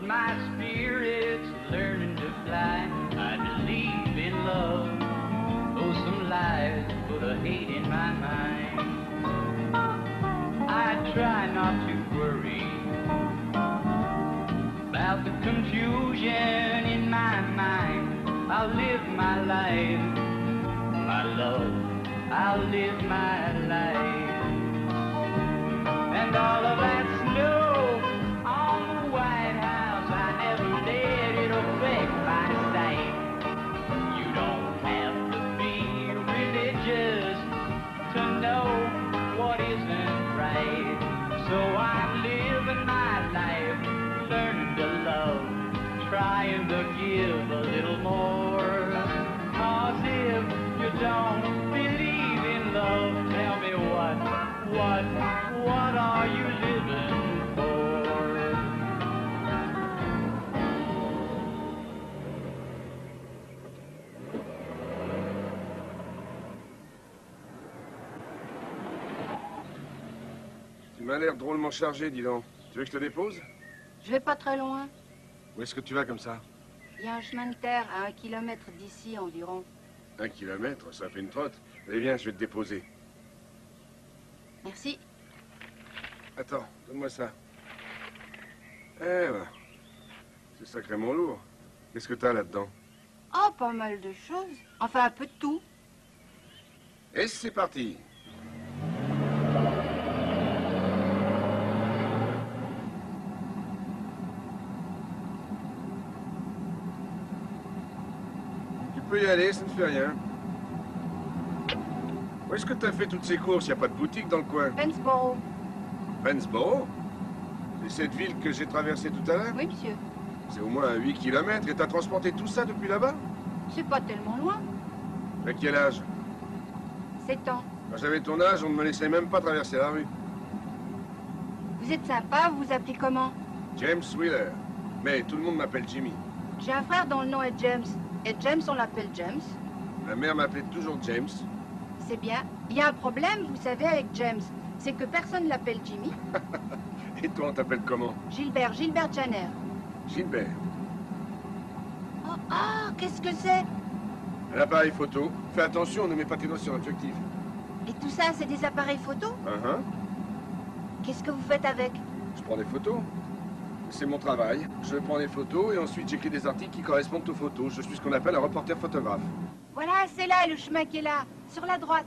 my spirit's learning to fly. I believe in love, though some lies put a hate in my mind. I try not to worry about the confusion in my mind. I'll live my life, my love, I'll live my life. And all of that snow on the White House, I never let it affect my sight. You don't have to be religious to know what isn't right. So I'm living my life, learning to love, trying to give a little more. 'Cause if you don't believe in love, tell me what are you living for? Tu m'as l'air drôlement chargé, dis donc. Tu veux que je te dépose? Je vais pas très loin. Où est-ce que tu vas comme ça? Il y a un chemin de terre à 1 kilomètre d'ici environ. 1 kilomètre, ça fait une trotte. Allez, viens, je vais te déposer. Merci. Attends, donne-moi ça. Eh ben, c'est sacrément lourd. Qu'est-ce que t'as là-dedans? Oh, pas mal de choses. Enfin, un peu de tout. Et c'est parti. Tu peux y aller, ça ne fait rien. Où est-ce que t'as fait toutes ces courses? Y a pas de boutique dans le coin? Pennsboro. Pennsboro? C'est cette ville que j'ai traversée tout à l'heure? Oui, monsieur. C'est au moins 8 kilomètres et t'as transporté tout ça depuis là-bas? C'est pas tellement loin. À quel âge? 7 ans. Quand j'avais ton âge, on ne me laissait même pas traverser la rue. Vous êtes sympa, vous vous appelez comment? James Wheeler. Mais tout le monde m'appelle Jimmy. J'ai un frère dont le nom est James. Et James, on l'appelle James. Ma mère m'appelait toujours James. C'est bien. Il y a un problème, vous savez, avec James. C'est que personne l'appelle Jimmy. Et toi, on t'appelle comment? Gilbert Janer. Gilbert. Oh, ah, qu'est-ce que c'est? Un appareil photo. Fais attention, ne mets pas tes doigts sur l'objectif. Et tout ça, c'est des appareils photo? Qu'est-ce que vous faites avec? Je prends des photos. C'est mon travail. Je prends des photos et ensuite j'écris des articles qui correspondent aux photos. Je suis ce qu'on appelle un reporter photographe. Voilà, c'est là, le chemin qui est là, sur la droite.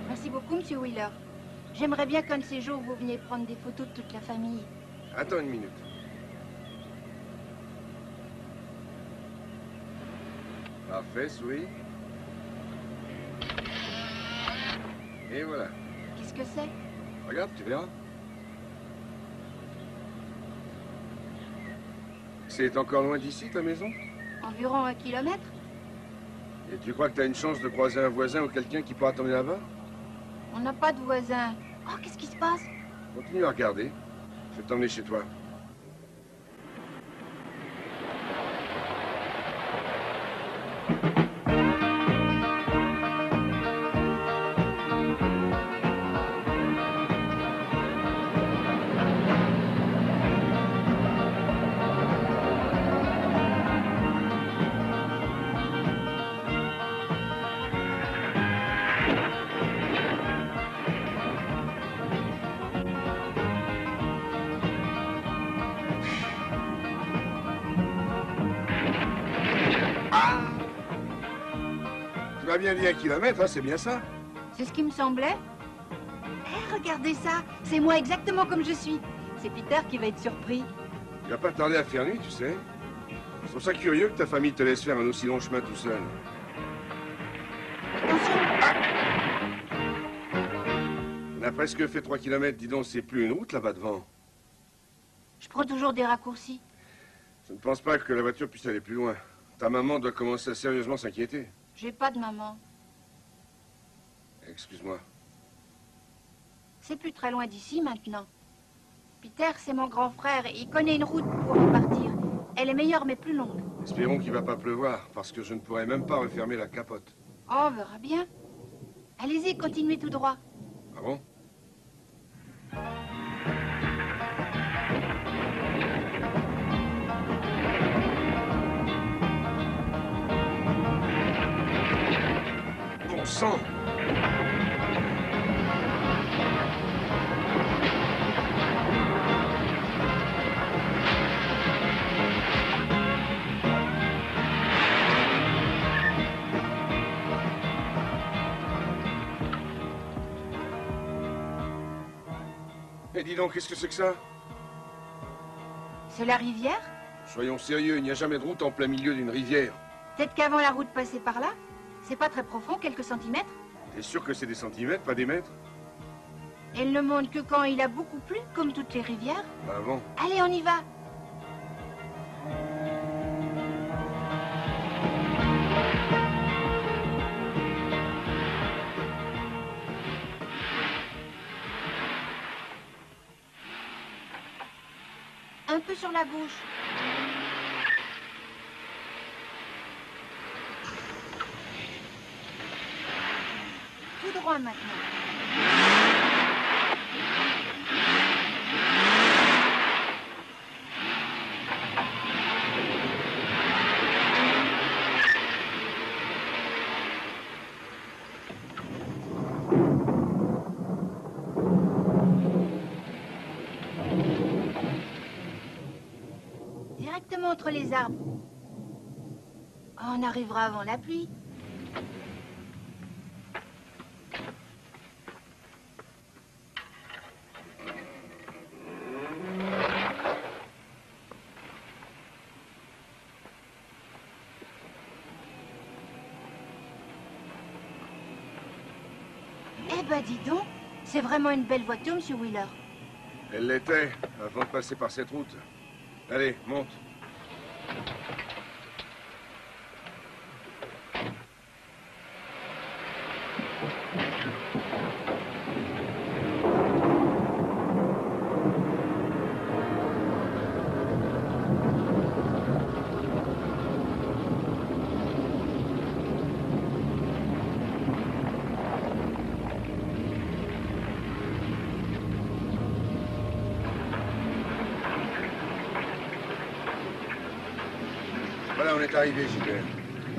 Merci beaucoup, monsieur Wheeler. J'aimerais bien qu'un de ces jours, vous veniez prendre des photos de toute la famille. Attends une minute. Parfait, souris. Et voilà. Qu'est-ce que c'est? Regarde, tu verras. C'est encore loin d'ici, ta maison? Environ 1 kilomètre. Et tu crois que tu as une chance de croiser un voisin ou quelqu'un qui pourra t'emmener là-bas? On n'a pas de voisin. Oh, qu'est-ce qui se passe? Continue à regarder. Je vais t'emmener chez toi. Tu m'as bien dit 1 kilomètre, hein, c'est bien ça? C'est ce qui me semblait. Eh, regardez ça. C'est moi exactement comme je suis. C'est Peter qui va être surpris. Il va pas tarder à faire nuit, tu sais. Je trouve ça curieux que ta famille te laisse faire un aussi long chemin tout seul. Attention. On a presque fait 3 kilomètres, dis donc, c'est plus une route là-bas devant. Je prends toujours des raccourcis. Je ne pense pas que la voiture puisse aller plus loin. Ta maman doit commencer à sérieusement s'inquiéter. J'ai pas de maman. Excuse-moi. C'est plus très loin d'ici maintenant. Peter, c'est mon grand frère et il connaît une route pour en partir. Elle est meilleure mais plus longue. Espérons qu'il va pas pleuvoir, parce que je ne pourrai même pas refermer la capote. Oh, on verra bien. Allez-y, continuez tout droit. Ah bon? descends. Et dis donc, qu'est-ce que c'est que ça? C'est la rivière? Soyons sérieux, il n'y a jamais de route en plein milieu d'une rivière. Peut-être qu'avant la route passait par là. C'est pas très profond, quelques centimètres. T'es sûr que c'est des centimètres, pas des mètres? Elle ne monte que quand il a beaucoup plu, comme toutes les rivières. Bah bon. Allez, on y va. Un peu sur la gauche. Tout droit maintenant. Directement entre les arbres. On arrivera avant la pluie. Eh ben, dis donc, c'est vraiment une belle voiture, Monsieur Wheeler. Elle l'était, avant de passer par cette route. Allez, monte. Voilà, on est arrivé, Gilbert.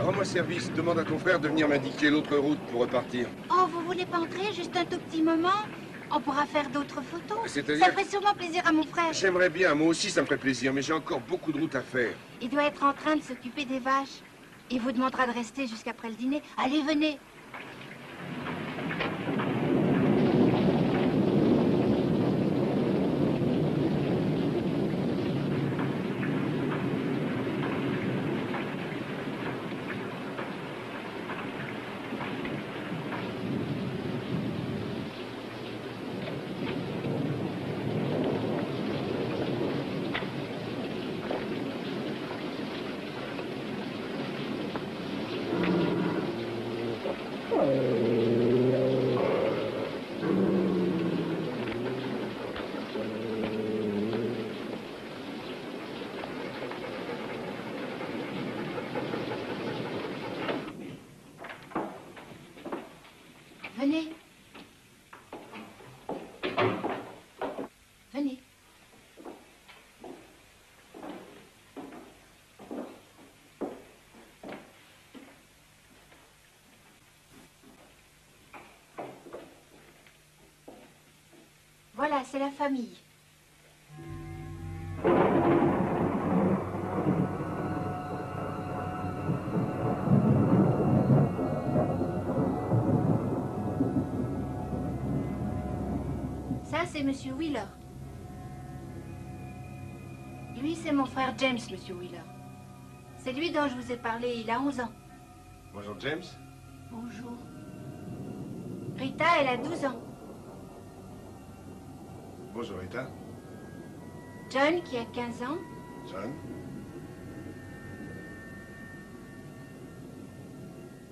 Rends-moi service, demande à ton frère de venir m'indiquer l'autre route pour repartir. Oh, vous voulez pas entrer juste un tout petit moment? On pourra faire d'autres photos. C'est-à-dire? Ça ferait sûrement plaisir à mon frère. J'aimerais bien, moi aussi ça me ferait plaisir, mais j'ai encore beaucoup de route à faire. Il doit être en train de s'occuper des vaches. Il vous demandera de rester jusqu'après le dîner. Allez, venez. Venez. Venez. Voilà, c'est la famille. Ça, c'est Monsieur Wheeler. Lui, c'est mon frère James, Monsieur Wheeler. C'est lui dont je vous ai parlé, il a 11 ans. Bonjour, James. Bonjour. Rita, elle a 12 ans. Bonjour, Rita. John, qui a 15 ans. John.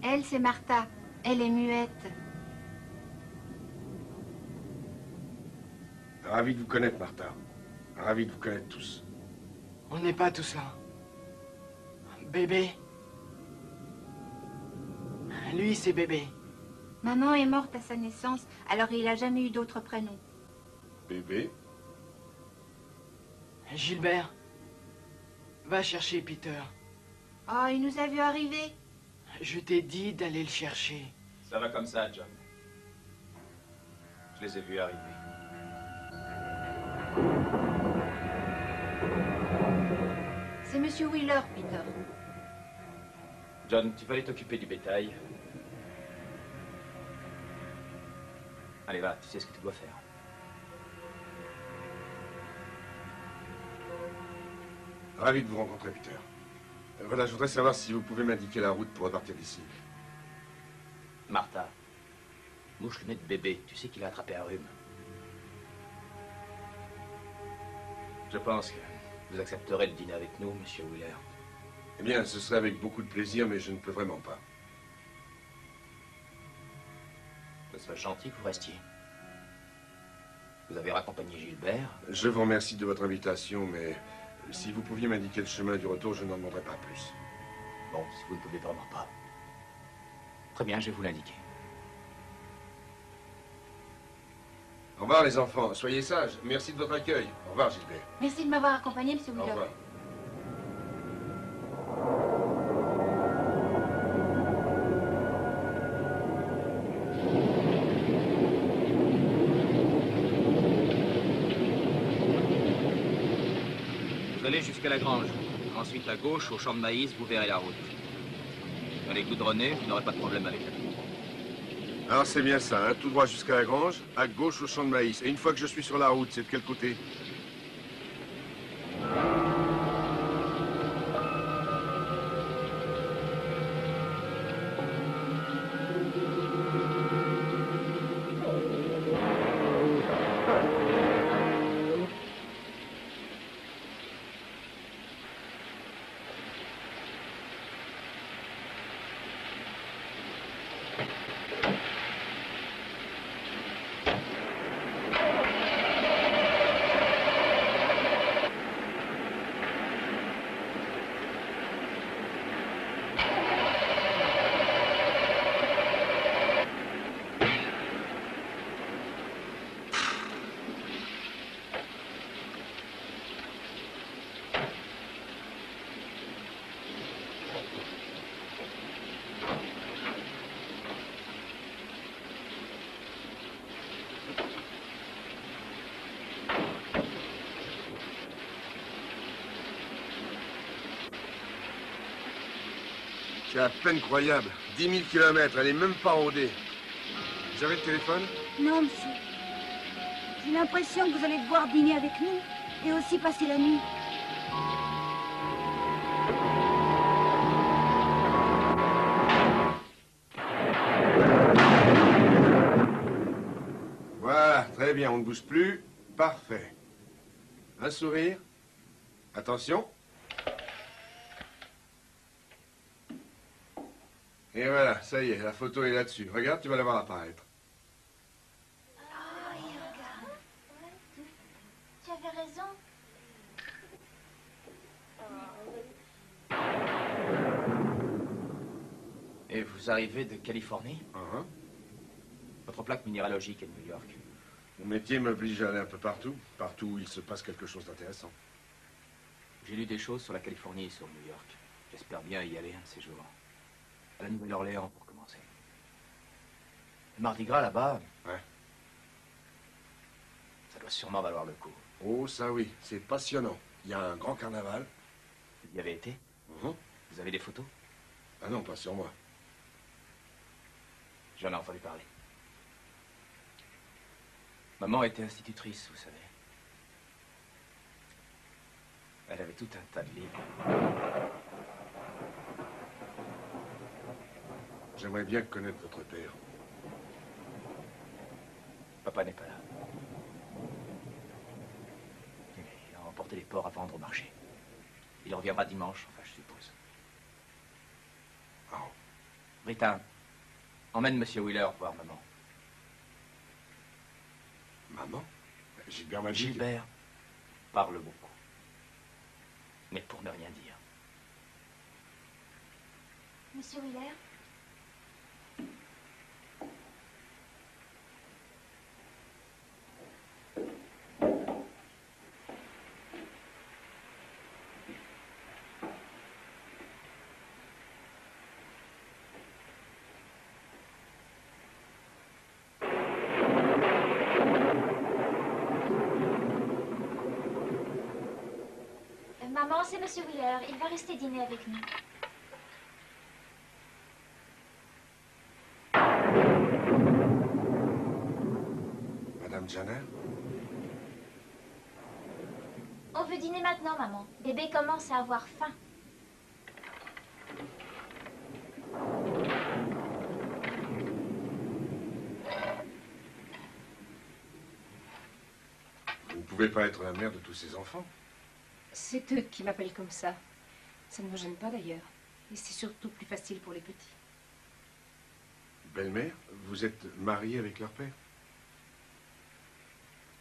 Elle, c'est Martha. Elle est muette. Ravi de vous connaître, Martha. Ravi de vous connaître tous. On n'est pas tous là. Bébé. Lui, c'est Bébé. Maman est morte à sa naissance, alors il n'a jamais eu d'autre prénom. Bébé. Gilbert. Va chercher Peter. Oh, il nous a vu arriver. Je t'ai dit d'aller le chercher. Ça va comme ça, John. Je les ai vus arriver. C'est Monsieur Wheeler, Peter. John, tu vas aller t'occuper du bétail. Allez, va, tu sais ce que tu dois faire. Ravi de vous rencontrer, Peter. Voilà, je voudrais savoir si vous pouvez m'indiquer la route pour repartir d'ici. Martha, mouche le nez de bébé. Tu sais qu'il a attrapé un rhume. Je pense que vous accepterez de dîner avec nous, Monsieur Wheeler. Eh bien, ce serait avec beaucoup de plaisir, mais je ne peux vraiment pas. Ce serait gentil que vous restiez. Vous avez raccompagné Gilbert. Je vous remercie de votre invitation, mais si vous pouviez m'indiquer le chemin du retour, je n'en demanderais pas plus. Bon, si vous ne pouvez vraiment pas. Très bien, je vais vous l'indiquer. Au revoir, les enfants. Soyez sages. Merci de votre accueil. Au revoir, Gilbert. Merci de m'avoir accompagné, Monsieur Au Wheeler. revoir. Vous allez jusqu'à la grange. Ensuite, à gauche, au champ de maïs, vous verrez la route. Dans les goudronnés, vous n'aurez pas de problème avec la route. Alors, c'est bien ça, hein, tout droit jusqu'à la grange, à gauche au champ de maïs. Et une fois que je suis sur la route, c'est de quel côté? C'est à peine croyable. 10 000 kilomètres, elle est même pas rodée. Vous avez le téléphone? Non, monsieur. J'ai l'impression que vous allez devoir dîner avec nous et aussi passer la nuit. Voilà, très bien, on ne bouge plus. Parfait. Un sourire. Attention. Et voilà, ça y est, la photo est là-dessus. Regarde, tu vas la voir apparaître. Ah, oui, regarde. Tu avais raison. Et vous arrivez de Californie? Uh-huh. Votre plaque minéralogique est de New York. Mon métier m'oblige à aller un peu partout. Partout où il se passe quelque chose d'intéressant. J'ai lu des choses sur la Californie et sur New York. J'espère bien y aller un de ces jours. À la Nouvelle-Orléans, pour commencer. Le Mardi Gras, là-bas... Ouais. Ça doit sûrement valoir le coup. Oh, ça oui, c'est passionnant. Il y a un grand carnaval. Vous y avez été? Mhm. Vous avez des photos? Ah non, pas sur moi. J'en ai entendu parler. Maman était institutrice, vous savez. Elle avait tout un tas de livres. J'aimerais bien connaître votre père. Papa n'est pas là. Il a emporté les porcs à vendre au marché. Il reviendra dimanche, enfin, je suppose. Oh. Rita, emmène Monsieur Wheeler voir maman. Maman? Gilbert m'a dit... Gilbert parle beaucoup. Mais pour ne rien dire. Monsieur Wheeler? Non, c'est Monsieur Wheeler. Il va rester dîner avec nous. Madame Janer? On veut dîner maintenant, maman. Bébé commence à avoir faim. Vous ne pouvez pas être la mère de tous ces enfants. C'est eux qui m'appellent comme ça. Ça ne me gêne pas d'ailleurs. Et c'est surtout plus facile pour les petits. Belle-mère, vous êtes mariée avec leur père?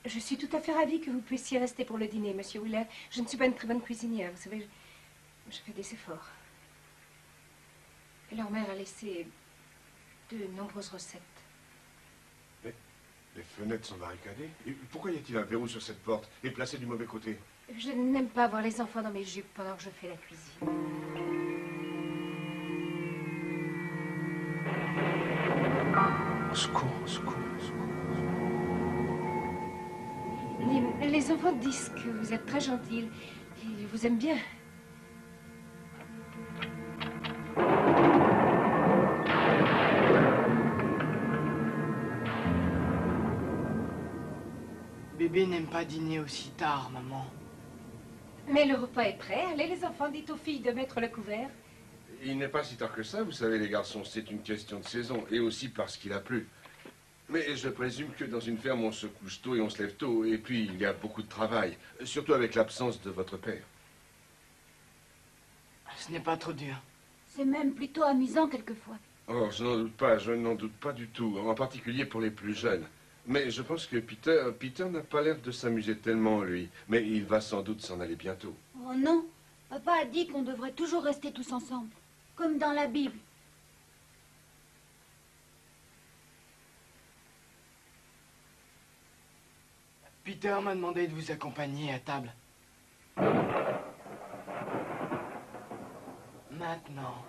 Je suis tout à fait ravie que vous puissiez rester pour le dîner, Monsieur Wheeler. Je ne suis pas une très bonne cuisinière, vous savez. Je fais des efforts. Et leur mère a laissé de nombreuses recettes. Mais les fenêtres sont barricadées. Et pourquoi y a-t-il un verrou sur cette porte et placé du mauvais côté? Je n'aime pas voir les enfants dans mes jupes pendant que je fais la cuisine. Au secours, au secours, au secours. Les enfants disent que vous êtes très gentille. Ils vous aiment bien. Bébé n'aime pas dîner aussi tard, maman. Mais le repas est prêt. Allez, les enfants, dites aux filles de mettre le couvert. Il n'est pas si tard que ça, vous savez, les garçons. C'est une question de saison. Et aussi parce qu'il a plu. Mais je présume que dans une ferme, on se couche tôt et on se lève tôt. Et puis, il y a beaucoup de travail. Surtout avec l'absence de votre père. Ce n'est pas trop dur. C'est même plutôt amusant quelquefois. Oh, je n'en doute pas. Je n'en doute pas du tout. En particulier pour les plus jeunes. Mais je pense que Peter n'a pas l'air de s'amuser tellement, lui. Mais il va sans doute s'en aller bientôt. Oh non, papa a dit qu'on devrait toujours rester tous ensemble, comme dans la Bible. Peter m'a demandé de vous accompagner à table. Maintenant.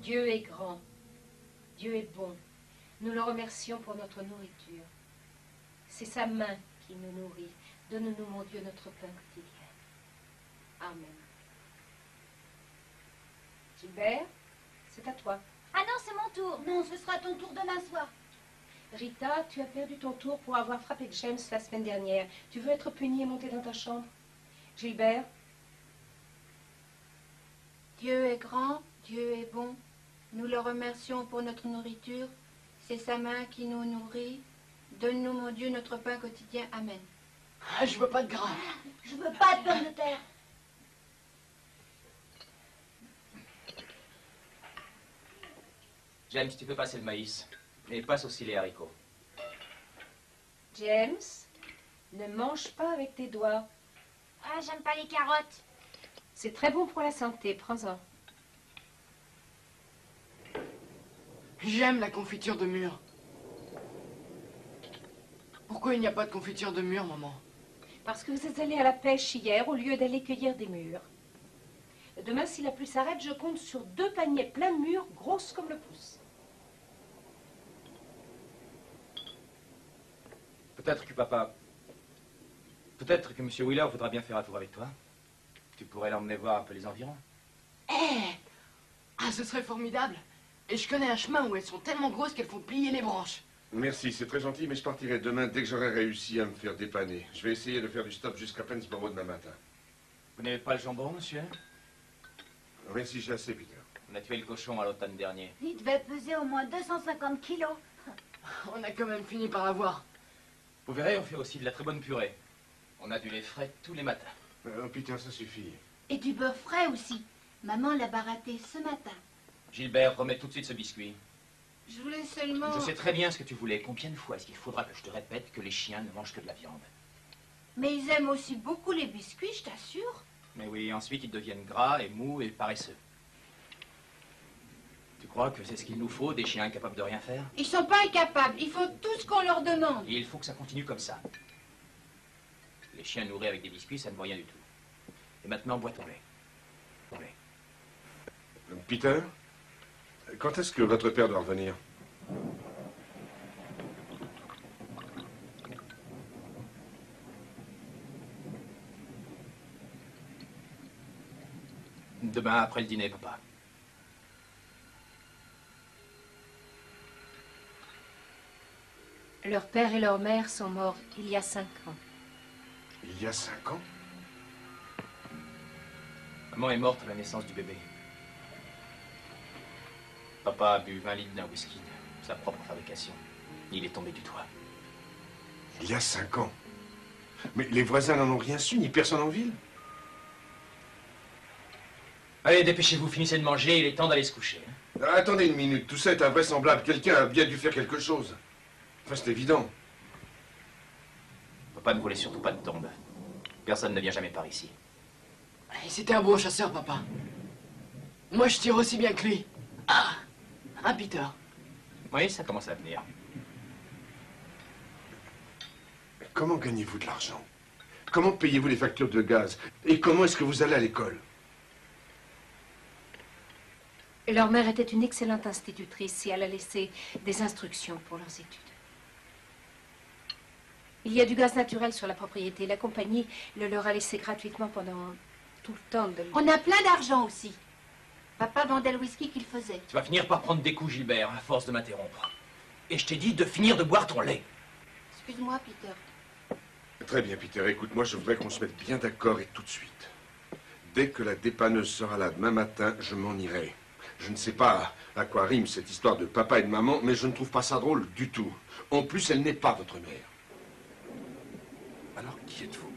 Dieu est grand. Dieu est bon. Nous le remercions pour notre nourriture. C'est sa main qui nous nourrit. Donne-nous, mon Dieu, notre pain quotidien. Amen. Gilbert, c'est à toi. Ah non, c'est mon tour. Non, ce sera ton tour demain soir. Rita, tu as perdu ton tour pour avoir frappé James la semaine dernière. Tu veux être puni et monter dans ta chambre? Gilbert? Dieu est grand, Dieu est bon. Nous le remercions pour notre nourriture. C'est sa main qui nous nourrit. Donne-nous, mon Dieu, notre pain quotidien. Amen. Ah, je veux pas de gras. Je veux pas de pommes de terre. James, tu peux passer le maïs. Et passe aussi les haricots. James, ne mange pas avec tes doigts. Ah, j'aime pas les carottes. C'est très bon pour la santé, prends-en. J'aime la confiture de mûre. Pourquoi il n'y a pas de confiture de mûre, maman? Parce que vous êtes allé à la pêche hier au lieu d'aller cueillir des mûres. Demain, si la pluie s'arrête, je compte sur 2 paniers pleins de mûres, grosses comme le pouce. Peut-être que M. Wheeler voudra bien faire un tour avec toi. Tu pourrais l'emmener voir un peu les environs. Ah, ce serait formidable. Et je connais un chemin où elles sont tellement grosses qu'elles font plier les branches. Merci, c'est très gentil, mais je partirai demain dès que j'aurai réussi à me faire dépanner. Je vais essayer de faire du stop jusqu'à Pennsboro demain matin. Vous n'avez pas le jambon, monsieur? Merci, j'ai assez, Peter. On a tué le cochon à l'automne dernier. Il devait peser au moins 250 kilos. On a quand même fini par l'avoir. Vous verrez, on fait aussi de la très bonne purée. On a du lait frais tous les matins. Peter, ça suffit. Et du beurre frais aussi. Maman l'a baratté ce matin. Gilbert, remets tout de suite ce biscuit. Je voulais seulement... Je sais très bien ce que tu voulais. Combien de fois est-ce qu'il faudra que je te répète que les chiens ne mangent que de la viande? Mais ils aiment aussi beaucoup les biscuits, je t'assure. Mais oui, ensuite ils deviennent gras et mous et paresseux. Tu crois que c'est ce qu'il nous faut, des chiens incapables de rien faire? Ils sont pas incapables. Il faut tout ce qu'on leur demande. Et il faut que ça continue comme ça. Les chiens nourris avec des biscuits, ça ne vaut rien du tout. Et maintenant, bois ton lait. Ton lait. Peter, quand est-ce que votre père doit revenir? Demain après le dîner, papa. Leur père et leur mère sont morts il y a 5 ans. Il y a 5 ans? Maman est morte à la naissance du bébé. Papa a bu 20 litres d'un whisky de sa propre fabrication. Il est tombé du toit. Il y a 5 ans? Mais les voisins n'en ont rien su, ni personne en ville? Allez, dépêchez-vous, finissez de manger, il est temps d'aller se coucher. Attendez une minute, tout ça est invraisemblable. Quelqu'un a bien dû faire quelque chose. Enfin, c'est évident. Papa, ne voulait surtout pas de tombe. Personne ne vient jamais par ici. C'était un bon chasseur, papa. Moi, je tire aussi bien que lui. Ah, hein, Peter? Oui, ça commence à venir. Comment gagnez-vous de l'argent? Comment payez-vous les factures de gaz? Et comment est-ce que vous allez à l'école? Leur mère était une excellente institutrice et elle a laissé des instructions pour leurs études. Il y a du gaz naturel sur la propriété. La compagnie le leur a laissé gratuitement pendant tout le temps de... On a plein d'argent aussi. Papa vendait le whisky qu'il faisait. Tu vas finir par prendre des coups, Gilbert, à force de m'interrompre. Et je t'ai dit de finir de boire ton lait. Excuse-moi, Peter. Très bien, Peter. Écoute-moi, je voudrais qu'on se mette bien d'accord et tout de suite. Dès que la dépanneuse sera là demain matin, je m'en irai. Je ne sais pas à quoi rime cette histoire de papa et de maman, mais je ne trouve pas ça drôle du tout. En plus, elle n'est pas votre mère. Alors, qui êtes-vous?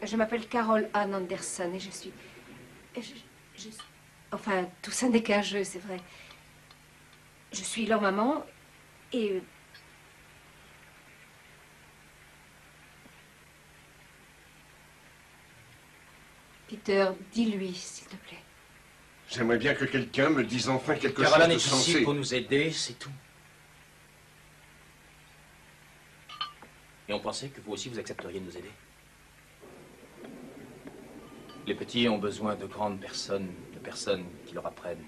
Je m'appelle Carol Ann Anderson et je suis... Enfin, tout ça n'est qu'un jeu, c'est vrai. Je suis leur maman et... Peter, dis-lui, s'il te plaît. J'aimerais bien que quelqu'un me dise enfin quelque Caroline chose de est ici sensé. pour nous aider, c'est tout. Et on pensait que vous aussi vous accepteriez de nous aider. Les petits ont besoin de grandes personnes, de personnes qui leur apprennent,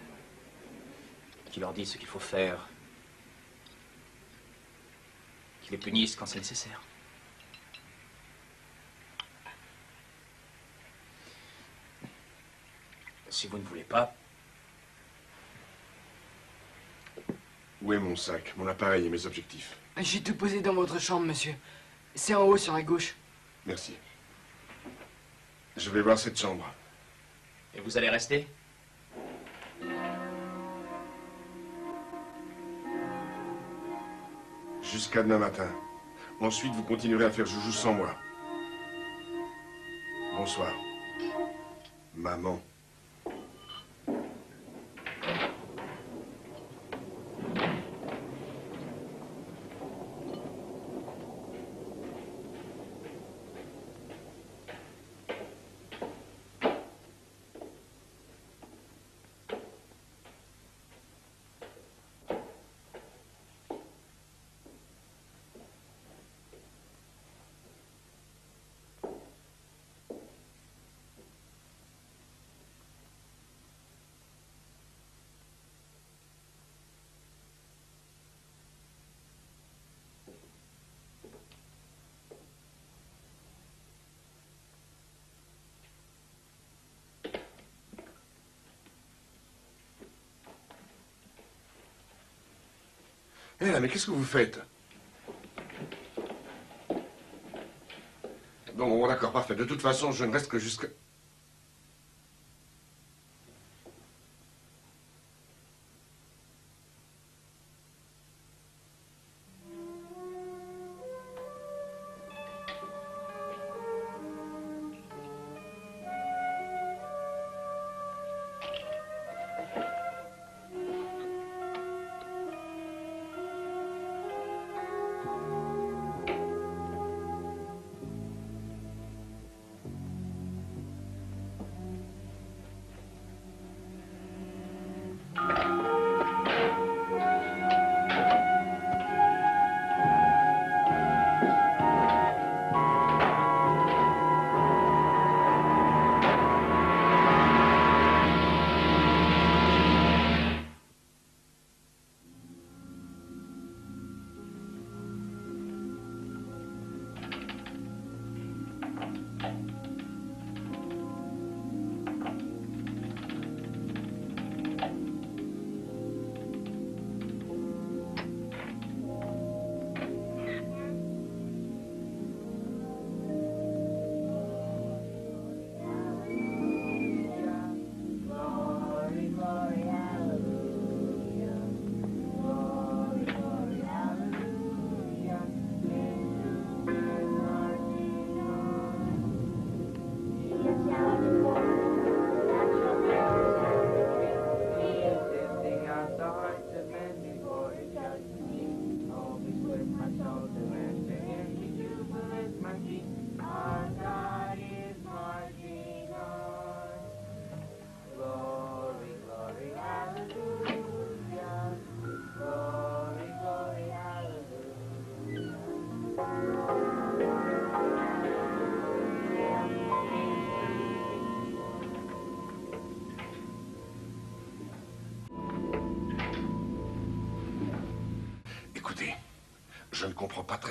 qui leur disent ce qu'il faut faire, qui les punissent quand c'est nécessaire. Si vous ne voulez pas... Où est mon sac, mon appareil et mes objectifs? J'ai tout posé dans votre chambre, monsieur. C'est en haut, sur la gauche. Merci. Je vais voir cette chambre. Et vous allez rester? Jusqu'à demain matin. Ensuite, vous continuerez à faire joujou sans moi. Bonsoir. Maman. Hé là, mais qu'est-ce que vous faites? Bon, d'accord, parfait. De toute façon, je ne reste que jusqu'à...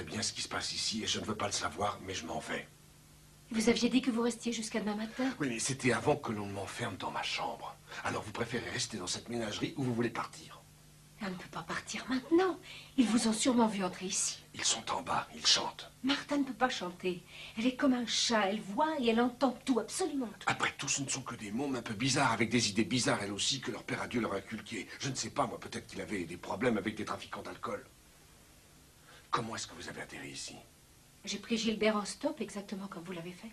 très bien ce qui se passe ici et je ne veux pas le savoir, mais je m'en vais. Vous aviez dit que vous restiez jusqu'à demain matin? Oui, mais c'était avant que l'on ne m'enferme dans ma chambre. Alors vous préférez rester dans cette ménagerie ou vous voulez partir? Elle ne peut pas partir maintenant. Ils vous ont sûrement vu entrer ici. Ils sont en bas, ils chantent. Martha ne peut pas chanter. Elle est comme un chat, elle voit et elle entend tout, absolument tout. Après tout, ce ne sont que des mômes un peu bizarres, avec des idées bizarres, elles aussi, que leur père a dû leur inculquer. Je ne sais pas, moi, peut-être qu'il avait des problèmes avec des trafiquants d'alcool. Comment est-ce que vous avez atterri ici? J'ai pris Gilbert en stop, exactement comme vous l'avez fait.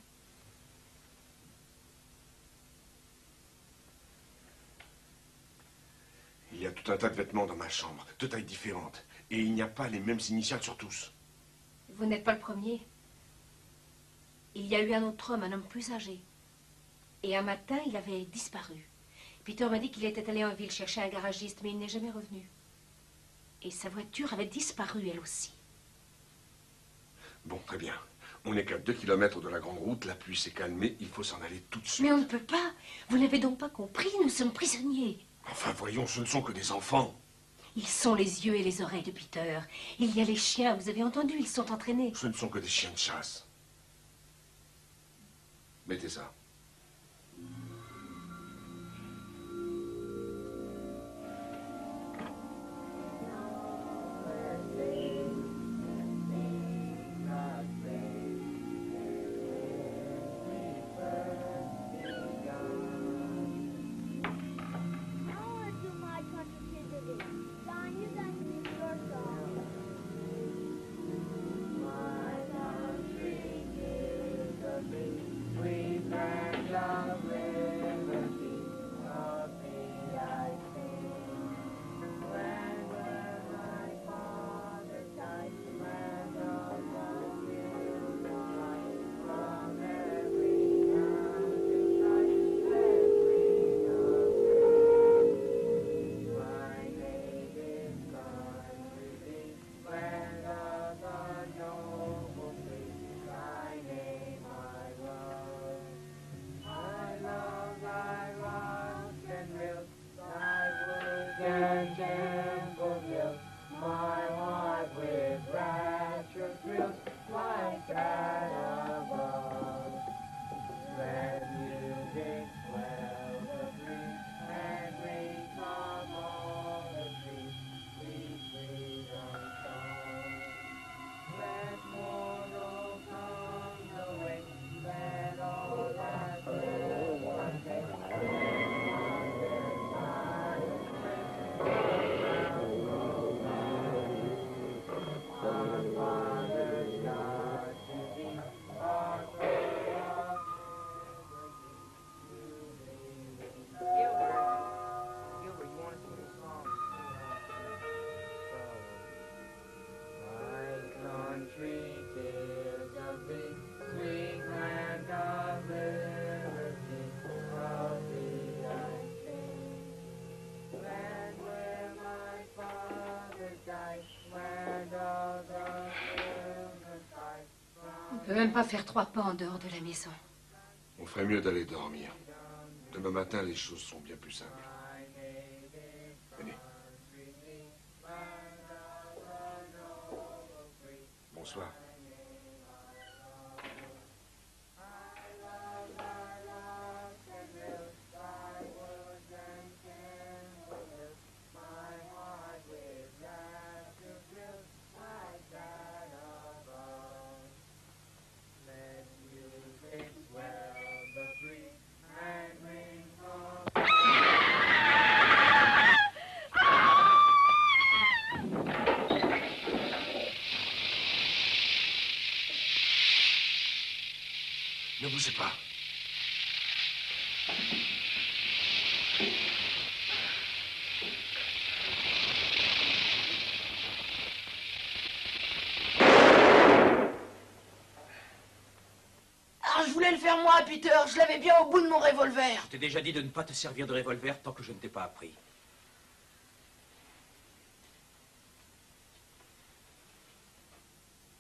Il y a tout un tas de vêtements dans ma chambre, de tailles différentes. Et il n'y a pas les mêmes initiales sur tous. Vous n'êtes pas le premier. Il y a eu un autre homme, un homme plus âgé. Et un matin, il avait disparu. Peter m'a dit qu'il était allé en ville chercher un garagiste, mais il n'est jamais revenu. Et sa voiture avait disparu, elle aussi. Bon, très bien. On n'est qu'à 2 kilomètres de la grande route, la pluie s'est calmée, il faut s'en aller tout de suite. Mais on ne peut pas. Vous n'avez donc pas compris, nous sommes prisonniers. Enfin, voyons, ce ne sont que des enfants. Ils sont les yeux et les oreilles de Peter. Il y a les chiens, vous avez entendu, ils sont entraînés. Ce ne sont que des chiens de chasse. Mettez ça. On ne peut même pas faire 3 pas en dehors de la maison. On ferait mieux d'aller dormir. Demain matin, les choses sont bien plus simples. Venez. Bonsoir. Ne bougez pas. Ah, je voulais le faire moi, Peter. Je l'avais bien au bout de mon revolver. Je t'ai déjà dit de ne pas te servir de revolver tant que je ne t'ai pas appris.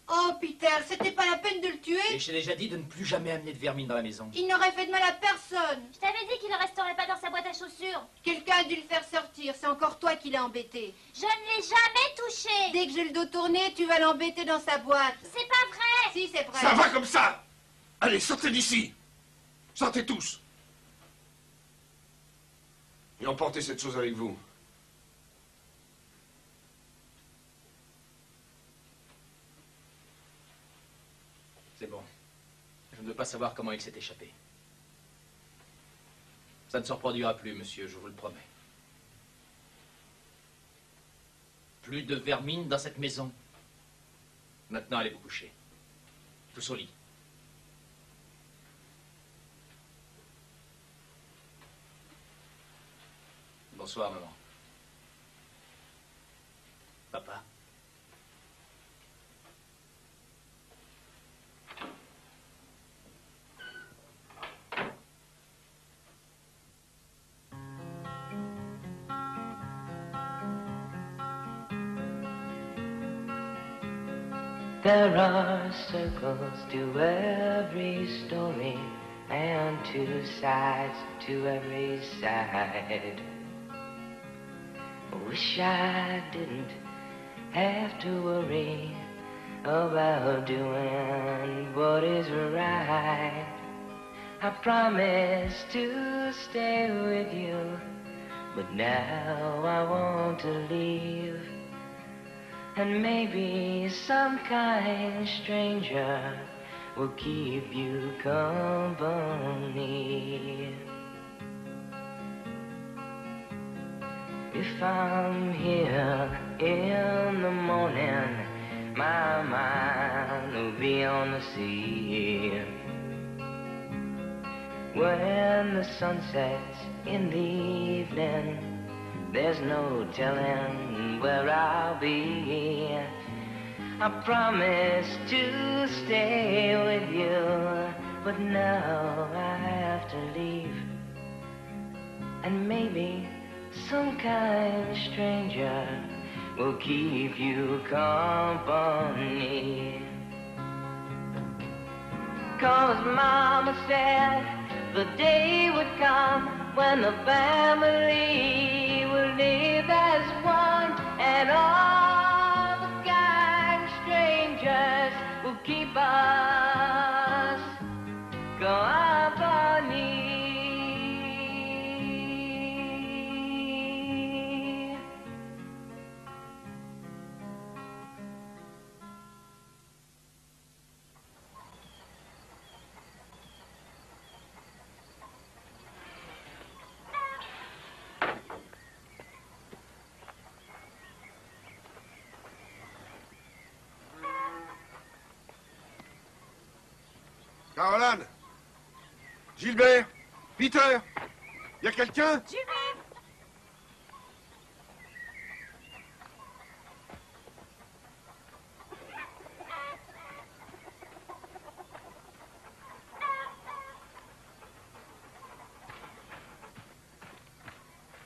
Oh, Peter, c'était pas la peine de le tuer? Et j'ai déjà dit de ne plus jamais amener de vermine dans la maison. Il n'aurait fait de mal à personne. Je t'avais dit qu'il ne resterait pas dans sa boîte à chaussures. Quelqu'un a dû le faire sortir. C'est encore toi qui l'as embêté. Je ne l'ai jamais touché. Dès que j'ai le dos tourné, tu vas l'embêter dans sa boîte. C'est pas vrai. Si, c'est vrai. Ça va comme ça! Allez, sortez d'ici! Sortez tous! Et emportez cette chose avec vous. C'est bon. Je ne veux pas savoir comment il s'est échappé. Ça ne se reproduira plus, monsieur, je vous le promets. Plus de vermine dans cette maison. Maintenant, allez vous coucher. Tous au lit. Bonsoir, maman. Papa. There are circles to every story and two sides to every side. Wish I didn't have to worry about doing what is right. I promised to stay with you, but now I want to leave. And maybe some kind stranger will keep you company. If I'm here in the morning, my mind will be on the sea. When the sun sets in the evening, there's no telling where I'll be. I promised to stay with you, but now I have to leave. And maybe some kind stranger will keep you company. 'Cause Mama said the day would come when the family will live as one, and all the kind strangers will keep us company. Caroline? Gilbert? Peter? Y a quelqu'un? J'y vais.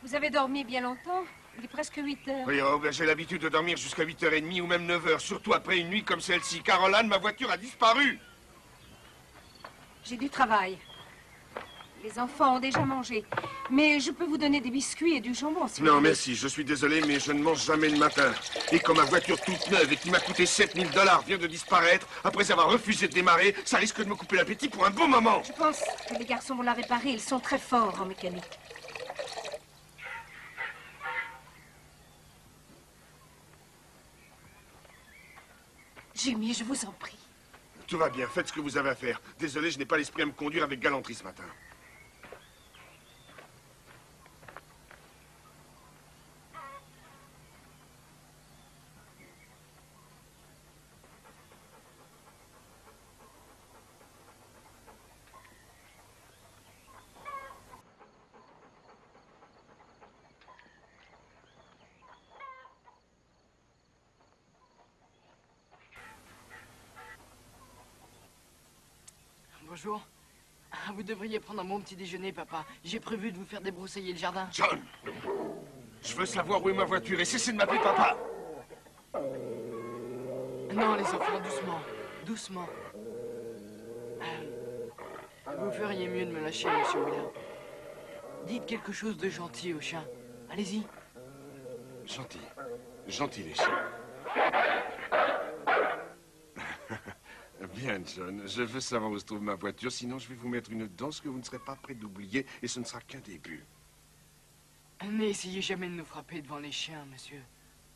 Vous avez dormi bien longtemps? Il est presque 8 heures. Oui, oh, ben, j'ai l'habitude de dormir jusqu'à 8h30 ou même 9h, surtout après une nuit comme celle-ci. Caroline, ma voiture a disparu! J'ai du travail. Les enfants ont déjà mangé. Mais je peux vous donner des biscuits et du jambon, si vous Non, voulez. merci, je suis désolé, mais je ne mange jamais le matin. Et comme ma voiture toute neuve et qui m'a coûté 7000 $ vient de disparaître, après avoir refusé de démarrer, ça risque de me couper l'appétit pour un bon moment. Je pense que les garçons vont la réparer. Ils sont très forts en mécanique. Jimmy, je vous en prie. Tout va bien, faites ce que vous avez à faire. Désolé, je n'ai pas l'esprit à me conduire avec galanterie ce matin. Bonjour. Vous devriez prendre un bon petit déjeuner, papa. J'ai prévu de vous faire débroussailler le jardin. John! Je veux savoir où est ma voiture et cessez de m'appeler papa! Non, les enfants, doucement. Doucement. Vous feriez mieux de me lâcher, monsieur Wheeler. Dites quelque chose de gentil au chien. Allez-y. Gentil. Gentil, les chiens. Bien, John. Je veux savoir où se trouve ma voiture, sinon je vais vous mettre une danse que vous ne serez pas prêt d'oublier, et ce ne sera qu'un début. N'essayez jamais de nous frapper devant les chiens, monsieur.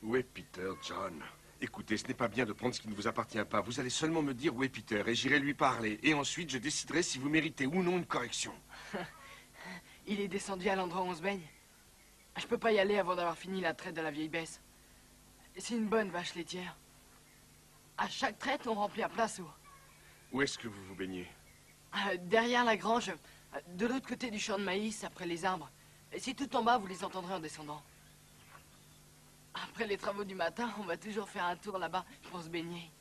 Où est Peter, John? Écoutez, ce n'est pas bien de prendre ce qui ne vous appartient pas. Vous allez seulement me dire où est Peter, et j'irai lui parler. Et ensuite, je déciderai si vous méritez ou non une correction. Il est descendu à l'endroit où on se baigne. Je peux pas y aller avant d'avoir fini la traite de la vieille besse. C'est une bonne vache laitière. À chaque traite, on remplit à plein seau. Où est-ce que vous vous baignez? Derrière la grange, de l'autre côté du champ de maïs, après les arbres. Et c'est tout en bas, vous les entendrez en descendant. Après les travaux du matin, on va toujours faire un tour là-bas pour se baigner.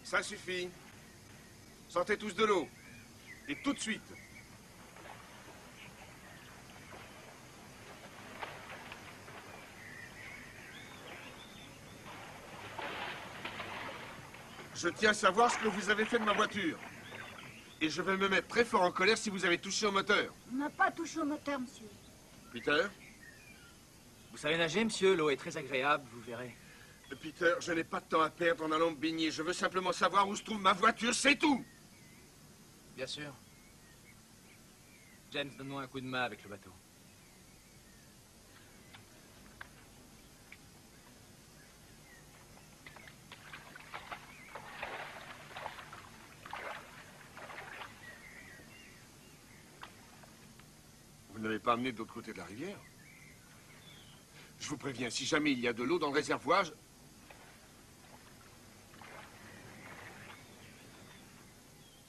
Ça suffit. Sortez tous de l'eau. Et tout de suite. Je tiens à savoir ce que vous avez fait de ma voiture. Et je vais me mettre très fort en colère si vous avez touché au moteur. On n'a pas touché au moteur, monsieur. Peter? Vous savez nager, monsieur? L'eau est très agréable, vous verrez. Peter, je n'ai pas de temps à perdre en allant me baigner. Je veux simplement savoir où se trouve ma voiture, c'est tout. Bien sûr. James, donne-moi un coup de main avec le bateau. Vous ne l'avez pas amené de l'autre côté de la rivière? Je vous préviens, si jamais il y a de l'eau dans le réservoir,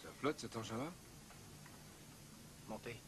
Ça flotte, cet engin-là? Montez.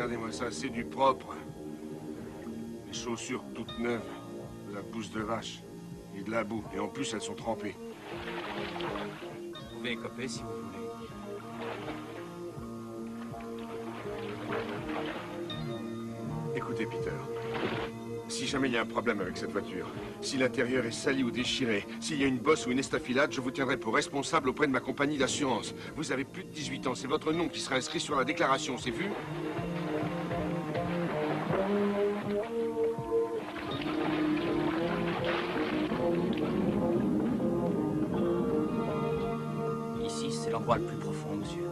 Regardez-moi ça, c'est du propre. Les chaussures toutes neuves, de la pousse de vache et de la boue. Et en plus, elles sont trempées. Vous pouvez écoper si vous voulez. Écoutez, Peter. Si jamais il y a un problème avec cette voiture, si l'intérieur est sali ou déchiré, s'il y a une bosse ou une estafilade, je vous tiendrai pour responsable auprès de ma compagnie d'assurance. Vous avez plus de 18 ans, c'est votre nom qui sera inscrit sur la déclaration, c'est vu? Ici, c'est l'endroit le plus profond, monsieur.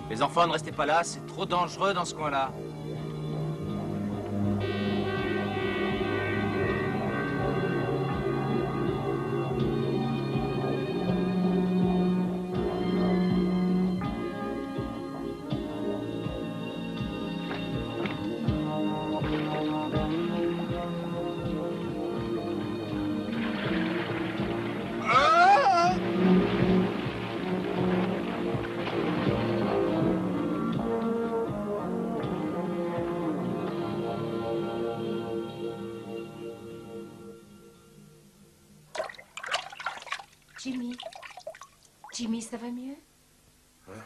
Les enfants, ne restez pas là, c'est trop dangereux dans ce coin-là. Jimmy. Jimmy, ça va mieux? Hein?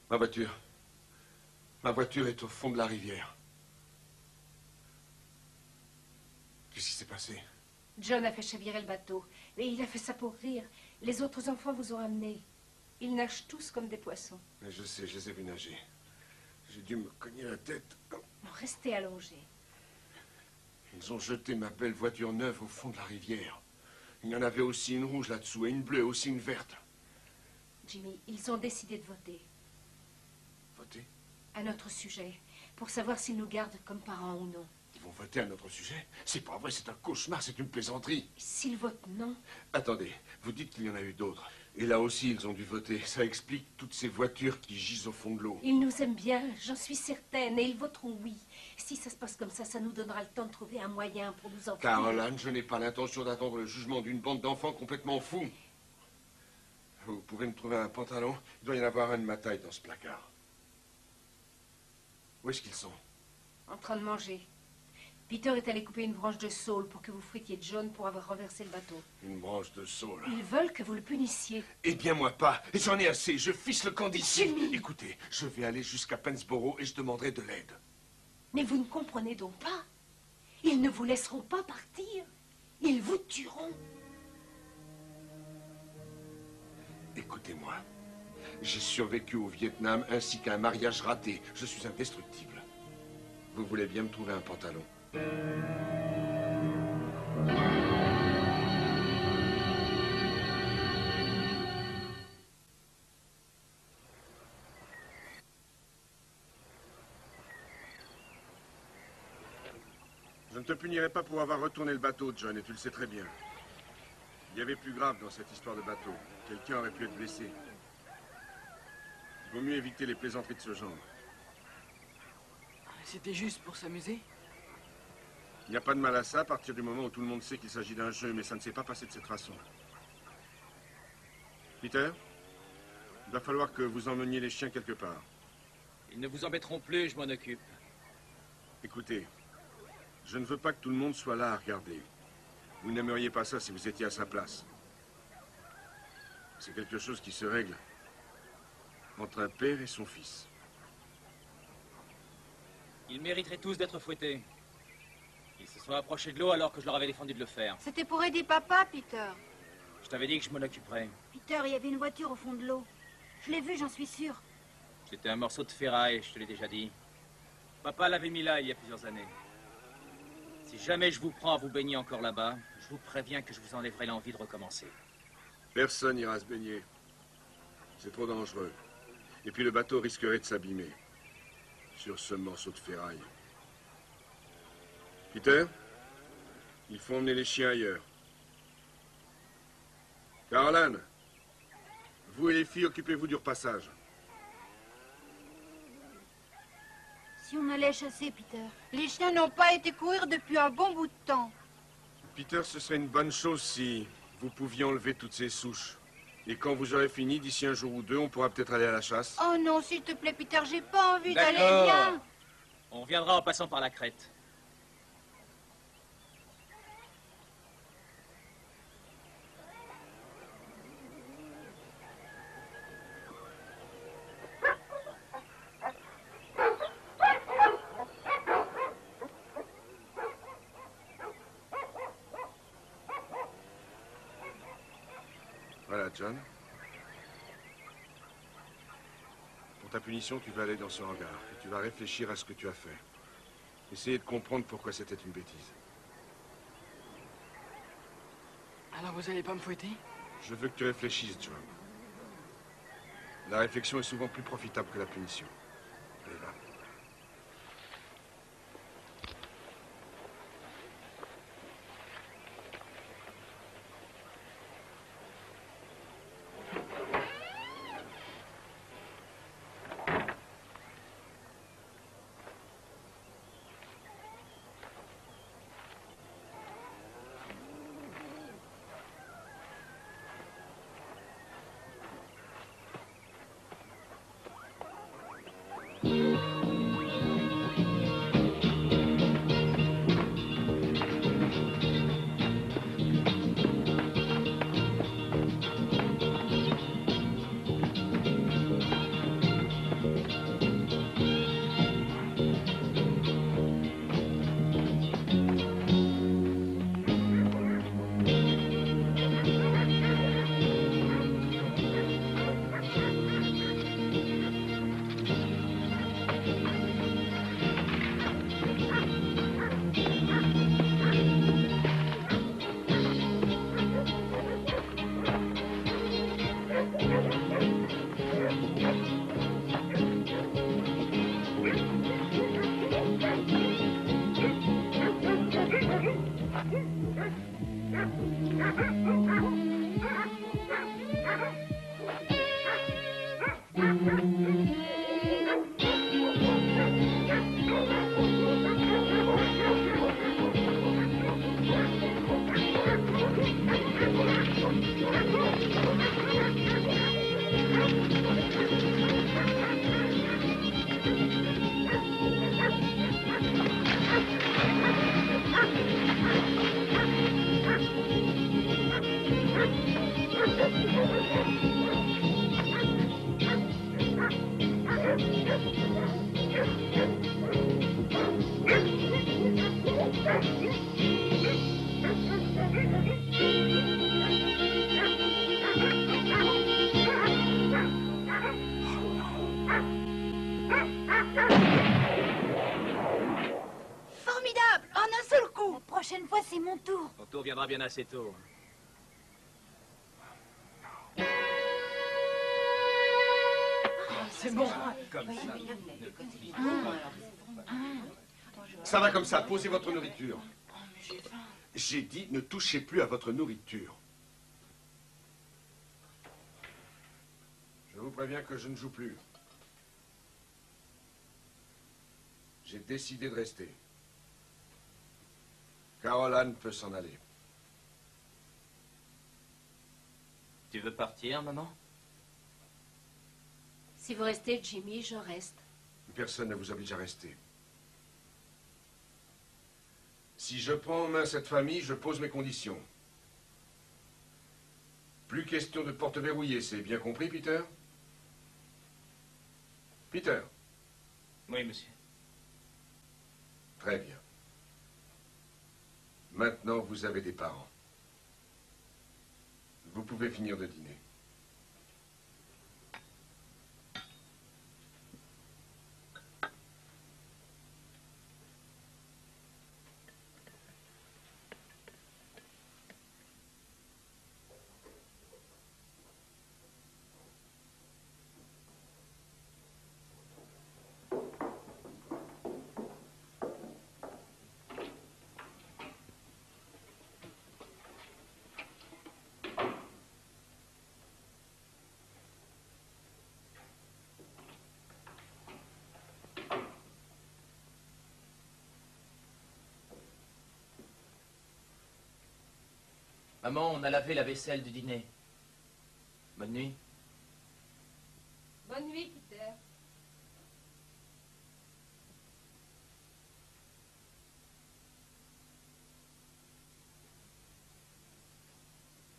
Ma voiture. Ma voiture est au fond de la rivière. Qu'est-ce qui s'est passé? John a fait chavirer le bateau. Et il a fait ça pour rire. Les autres enfants vous ont amené. Ils nagent tous comme des poissons. Mais je sais, je les ai vus nager. J'ai dû me cogner la tête. Restez allongés. Ils ont jeté ma belle voiture neuve au fond de la rivière. Il y en avait aussi une rouge là-dessous, et une bleue, aussi une verte. Jimmy, ils ont décidé de voter. Voter? À notre sujet, pour savoir s'ils nous gardent comme parents ou non. Ils vont voter à notre sujet? C'est pas vrai, c'est un cauchemar, c'est une plaisanterie. S'ils votent non? Attendez, vous dites qu'il y en a eu d'autres. Et là aussi, ils ont dû voter. Ça explique toutes ces voitures qui gisent au fond de l'eau. Ils nous aiment bien, j'en suis certaine, et ils voteront oui. Si ça se passe comme ça nous donnera le temps de trouver un moyen pour nous en finir. Caroline, je n'ai pas l'intention d'attendre le jugement d'une bande d'enfants complètement fous. Vous pouvez me trouver un pantalon? Il doit y en avoir un de ma taille dans ce placard. Où est-ce qu'ils sont? En train de manger. Peter est allé couper une branche de saule pour que vous fritiez John pour avoir renversé le bateau. Une branche de saule. Ils veulent que vous le punissiez. Eh bien, moi pas. J'en ai assez. Je fiche le camp d'ici. Jimmy. Écoutez, je vais aller jusqu'à Pennsboro et je demanderai de l'aide. Mais vous ne comprenez donc pas. Ils ne vous laisseront pas partir. Ils vous tueront. Écoutez-moi. J'ai survécu au Vietnam ainsi qu'à un mariage raté. Je suis indestructible. Vous voulez bien me trouver un pantalon? Je ne te punirai pas pour avoir retourné le bateau, John, et tu le sais très bien. Il y avait plus grave dans cette histoire de bateau. Quelqu'un aurait pu être blessé. Il vaut mieux éviter les plaisanteries de ce genre. C'était juste pour s'amuser. Il n'y a pas de mal à ça à partir du moment où tout le monde sait qu'il s'agit d'un jeu, mais ça ne s'est pas passé de cette façon. Peter, il va falloir que vous emmeniez les chiens quelque part. Ils ne vous embêteront plus, je m'en occupe. Écoutez, je ne veux pas que tout le monde soit là à regarder. Vous n'aimeriez pas ça si vous étiez à sa place. C'est quelque chose qui se règle entre un père et son fils. Ils mériteraient tous d'être fouettés. Ils se sont approchés de l'eau alors que je leur avais défendu de le faire. C'était pour aider papa, Peter. Je t'avais dit que je m'en occuperais. Peter, il y avait une voiture au fond de l'eau. Je l'ai vue, j'en suis sûre. C'était un morceau de ferraille, je te l'ai déjà dit. Papa l'avait mis là il y a plusieurs années. Si jamais je vous prends à vous baigner encore là-bas, je vous préviens que je vous enlèverai l'envie de recommencer. Personne n'ira se baigner. C'est trop dangereux. Et puis le bateau risquerait de s'abîmer sur ce morceau de ferraille. Peter, il faut emmener les chiens ailleurs. Caroline, vous et les filles, occupez-vous du repassage. Si on allait chasser, Peter. Les chiens n'ont pas été courir depuis un bon bout de temps. Peter, ce serait une bonne chose si vous pouviez enlever toutes ces souches. Et quand vous aurez fini, d'ici un jour ou deux, on pourra peut-être aller à la chasse. Oh non, s'il te plaît, Peter, j'ai pas envie d'aller D'accord. bien. On viendra en passant par la crête. Voilà, John. Pour ta punition, tu vas aller dans ce hangar et tu vas réfléchir à ce que tu as fait. Essayer de comprendre pourquoi c'était une bêtise. Alors vous allez pas me fouetter? Je veux que tu réfléchisses, John. La réflexion est souvent plus profitable que la punition. Allez, va. Formidable! En un seul coup! La prochaine fois, c'est mon tour. Ton tour viendra bien assez tôt. C'est bon. Comme ça. Ça va comme ça, posez votre nourriture. J'ai dit, ne touchez plus à votre nourriture. Je vous préviens que je ne joue plus. J'ai décidé de rester. Caroline peut s'en aller. Tu veux partir, maman? Si vous restez, Jimmy, je reste. Personne ne vous oblige à rester. Si je prends en main cette famille, je pose mes conditions. Plus question de porte verrouillée, c'est bien compris, Peter? Peter? Oui, monsieur. Très bien. Maintenant, vous avez des parents. Vous pouvez finir de dîner. Maman, on a lavé la vaisselle du dîner. Bonne nuit. Bonne nuit, Peter.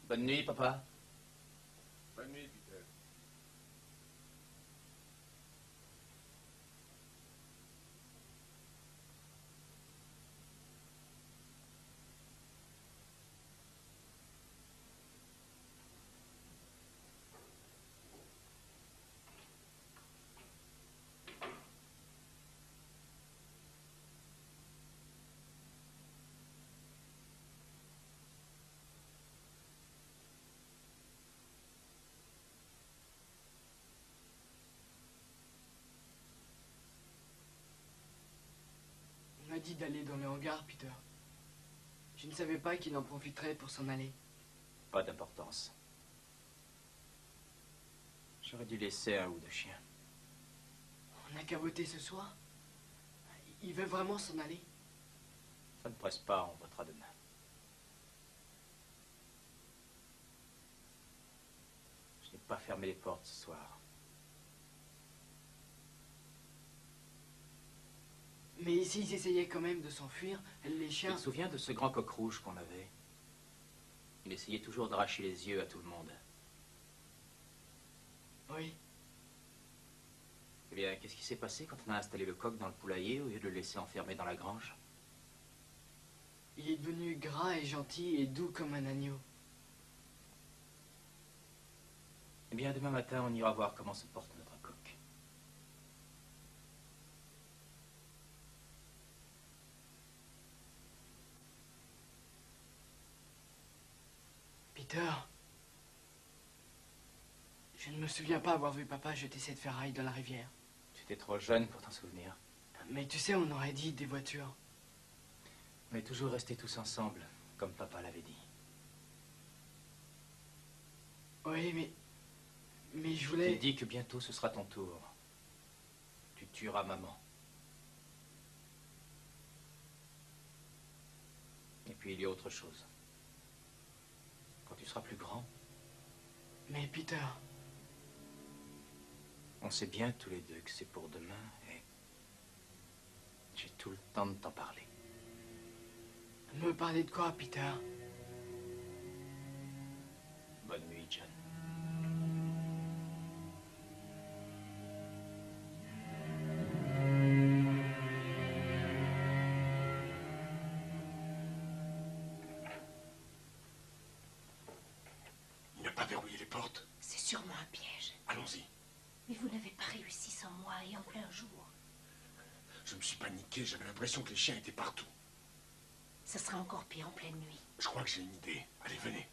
Bonne nuit, papa. Bonne nuit, Peter. Il m'a dit d'aller dans le hangar, Peter. Je ne savais pas qu'il en profiterait pour s'en aller. Pas d'importance. J'aurais dû laisser un ou deux chiens. On n'a qu'à voter ce soir. Il veut vraiment s'en aller. Ça ne presse pas, on votera demain. Je n'ai pas fermé les portes ce soir. Mais s'ils essayaient quand même de s'enfuir, les Tu chiens... te souviens de ce grand coq rouge qu'on avait? Il essayait toujours d'arracher les yeux à tout le monde. Oui. Eh bien, qu'est-ce qui s'est passé quand on a installé le coq dans le poulailler au lieu de le laisser enfermé dans la grange? Il est devenu gras et gentil et doux comme un agneau. Eh bien, demain matin, on ira voir comment se porte notre coq. Peter, je ne me souviens pas avoir vu papa jeter cette ferraille dans la rivière. Tu étais trop jeune pour t'en souvenir. Mais tu sais, on aurait dit des voitures. On est toujours restés tous ensemble, comme papa l'avait dit. Oui, mais je Je voulais... t'ai dit que bientôt ce sera ton tour. Tu tueras maman. Et puis il y a autre chose. Quand tu seras plus grand, Mais Peter, on sait bien tous les deux que c'est pour demain et j'ai tout le temps de t'en parler. me parler de quoi, Peter? Bonne nuit, John. Il n'a pas verrouillé les portes. C'est sûrement un piège. Allons-y. Mais vous n'avez pas réussi sans moi et en plein jour. Je me suis paniqué, j'avais l'impression que les chiens étaient partout. Ça sera encore pire en pleine nuit. Je crois que j'ai une idée. Allez, venez.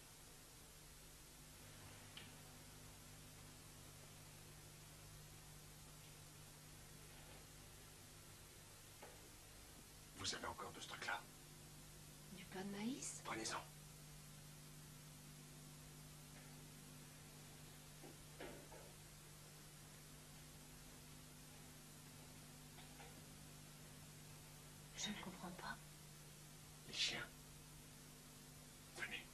Vous avez encore de ce truc-là. Du pain de maïs? Prenez-en. Je ne comprends pas. Les chiens. Venez.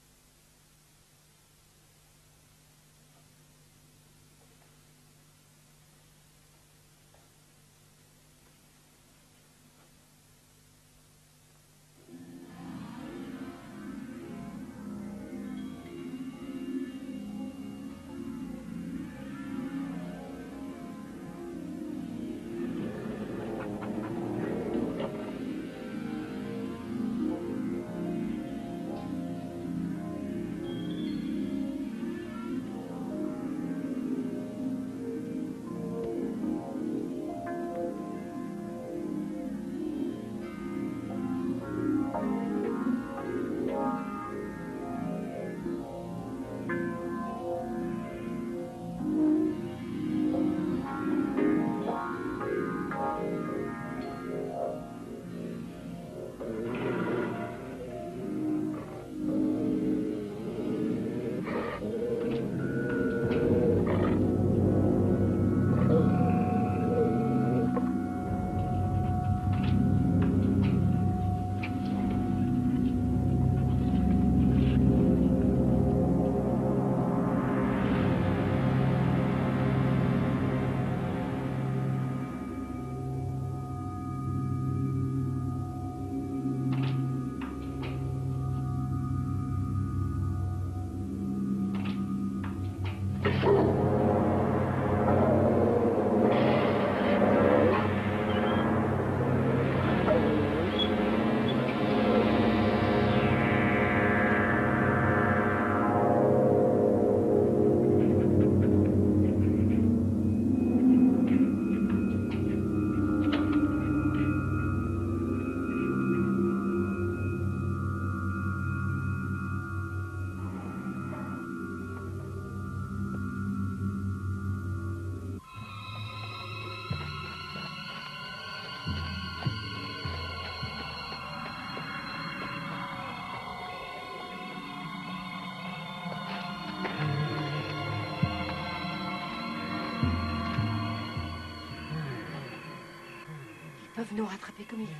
Ils peuvent nous rattraper comme ils veulent.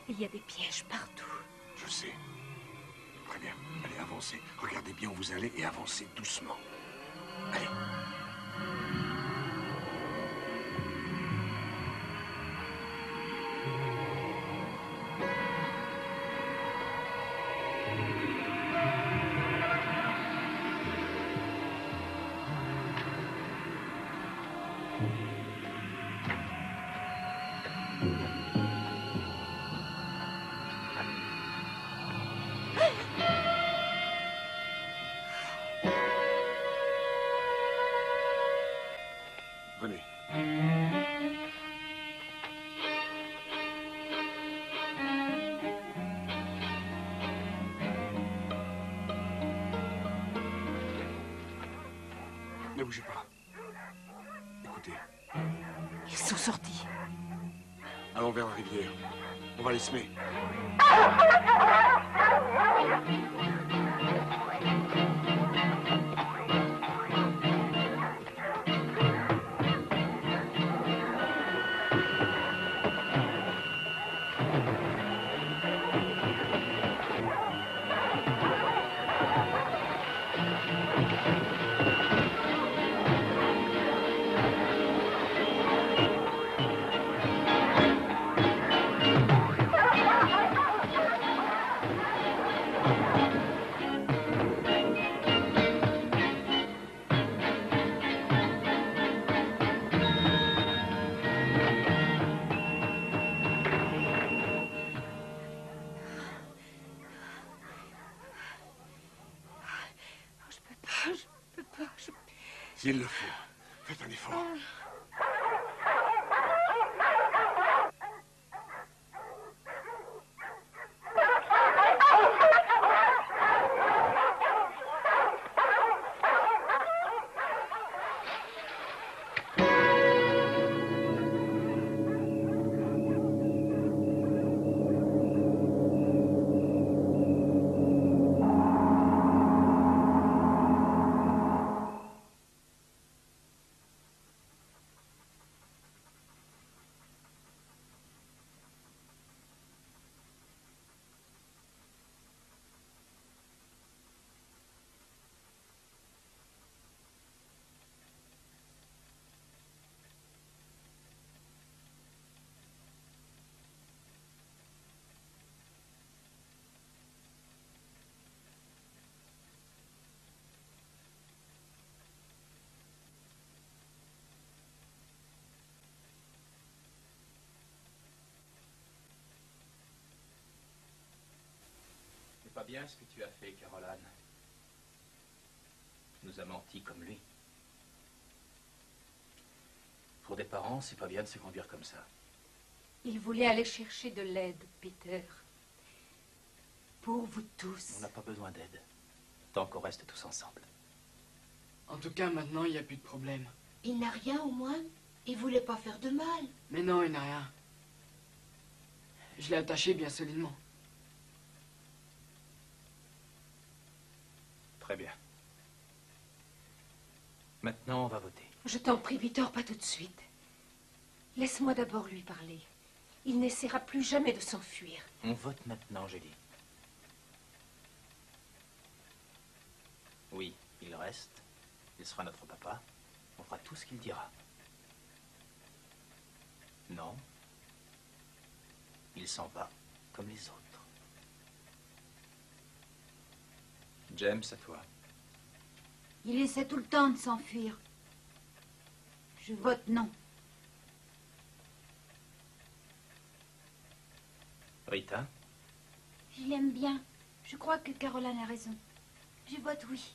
Et il y a des pièges partout. Je sais. Très bien. Allez, avancez. Regardez bien où vous allez et avancez doucement. Allez. Venez. Ne bougez pas. Écoutez. Ils sont sortis. Allons vers la rivière. On va les semer. S'il le faut, faites un effort. C'est pas bien ce que tu as fait, Caroline. Tu nous as menti comme lui. Pour des parents, c'est pas bien de se conduire comme ça. Il voulait aller chercher de l'aide, Peter. Pour vous tous. On n'a pas besoin d'aide. Tant qu'on reste tous ensemble. En tout cas, maintenant, il n'y a plus de problème. Il n'a rien au moins. Il voulait pas faire de mal. Mais non, il n'a rien. Je l'ai attaché bien solidement. Très bien. Maintenant, on va voter. Je t'en prie, Peter, pas tout de suite. Laisse-moi d'abord lui parler. Il n'essaiera plus jamais de s'enfuir. On vote maintenant, j'ai dit. Oui, il reste. Il sera notre papa. On fera tout ce qu'il dira. Non. Il s'en va, comme les autres. James, à toi. Il essaie tout le temps de s'enfuir. Je vote non. Rita? Je l'aime bien. Je crois que Caroline a raison. Je vote oui.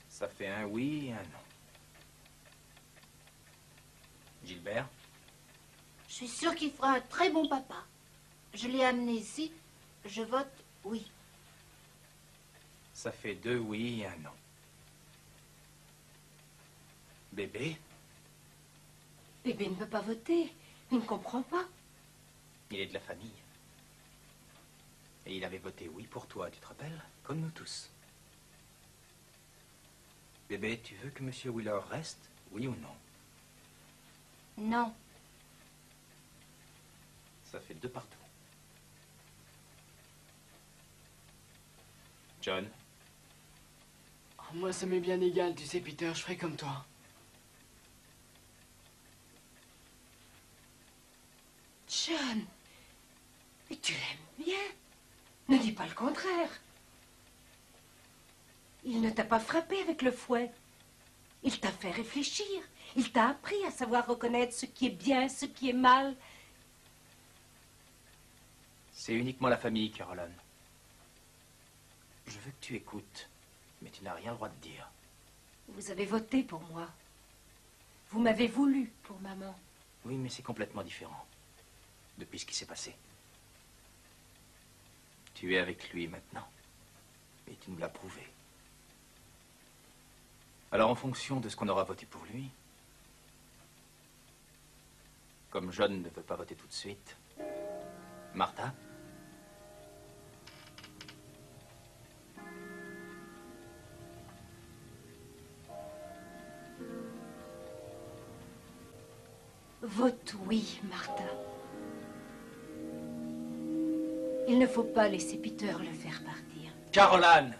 Ça fait un oui et un non. Gilbert? Je suis sûre qu'il fera un très bon papa. Je l'ai amené ici. Je vote oui. Ça fait 2 oui et un non. Bébé? Bébé ne peut pas voter. Il ne comprend pas. Il est de la famille. Et il avait voté oui pour toi, tu te rappelles? Comme nous tous. Bébé, tu veux que M. Wheeler reste Oui ou non? Non. Ça fait 2 partout. John? Oh, moi, ça m'est bien égal, tu sais, Peter, je ferai comme toi. John, mais tu l'aimes bien. Ne dis pas le contraire. Il ne t'a pas frappé avec le fouet. Il t'a fait réfléchir. Il t'a appris à savoir reconnaître ce qui est bien, ce qui est mal. C'est uniquement la famille, Caroline. Je veux que tu écoutes, mais tu n'as rien le droit de dire. Vous avez voté pour moi. Vous m'avez voulu pour maman. Oui, mais c'est complètement différent. Depuis ce qui s'est passé. Tu es avec lui maintenant. Et tu nous l'as prouvé. Alors, en fonction de ce qu'on aura voté pour lui, comme John ne veut pas voter tout de suite, Martha? Vote oui, Martha. Il ne faut pas laisser Peter le faire partir. Caroline!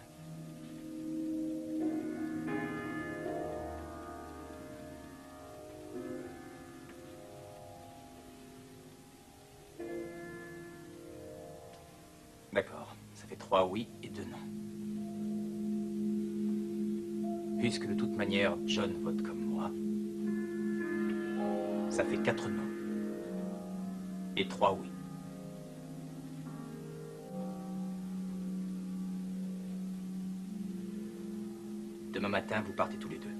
D'accord, ça fait 3 oui et 2 non. Puisque de toute manière, John vote comme moi, ça fait 4 non et 3 oui. Demain matin, vous partez tous les deux.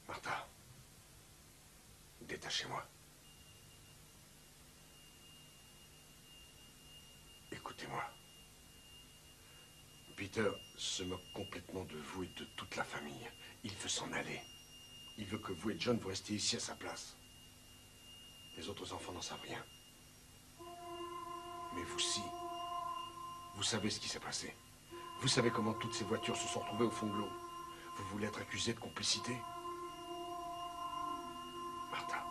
Martha, détachez-moi. Écoutez-moi. Peter se moque complètement de vous et de toute la famille. Il veut s'en aller. Il veut que vous et John vous restiez ici à sa place. Les autres enfants n'en savent rien. Mais vous, si. Vous savez ce qui s'est passé. Vous savez comment toutes ces voitures se sont retrouvées au fond de l'eau. Vous voulez être accusé de complicité? Martha,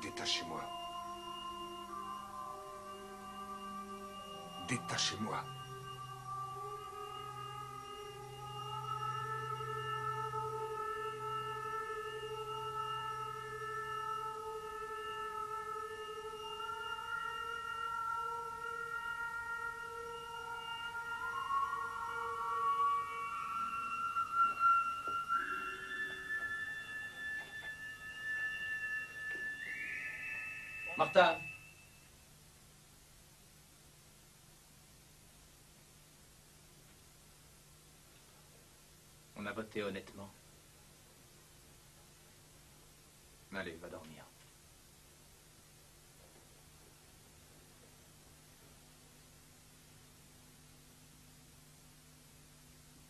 détachez-moi. Détachez-moi. Martha! On a voté honnêtement. Allez, va dormir.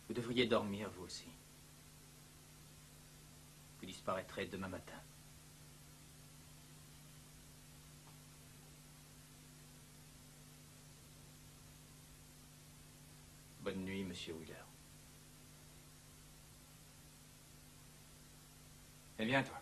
Vous devriez dormir, vous aussi. Vous disparaîtrez demain matin. Bonne nuit, monsieur Wheeler. Eh bien, toi.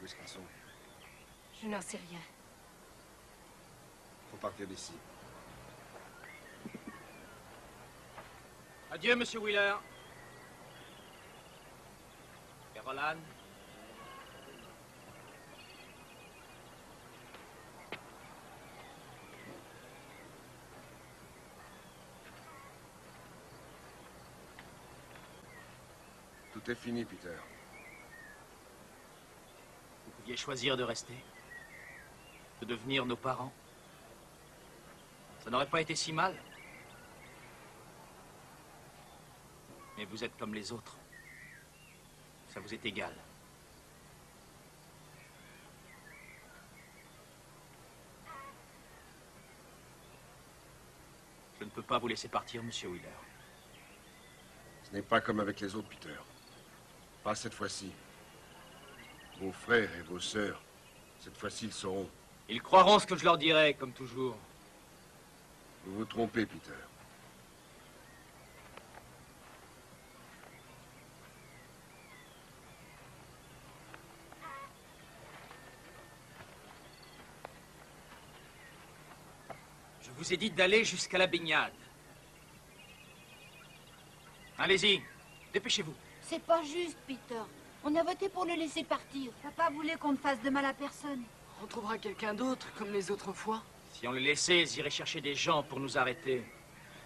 Où est-ce qu'ils sont? Je n'en sais rien. Faut partir d'ici. Adieu, monsieur Wheeler. Caroline. Tout est fini, Peter. Vous pouviez choisir de rester. De devenir nos parents. Ça n'aurait pas été si mal. Mais vous êtes comme les autres. Ça vous est égal. Je ne peux pas vous laisser partir, monsieur Wheeler. Ce n'est pas comme avec les autres, Peter. Pas cette fois-ci. Vos frères et vos sœurs, cette fois-ci, ils sauront. Ils croiront ce que je leur dirai, comme toujours. Vous vous trompez, Peter. Je vous ai dit d'aller jusqu'à la baignade. Allez-y, dépêchez-vous. C'est pas juste, Peter. On a voté pour le laisser partir. Papa voulait qu'on ne fasse de mal à personne. On trouvera quelqu'un d'autre, comme les autres fois. Si on le laissait, ils iraient chercher des gens pour nous arrêter.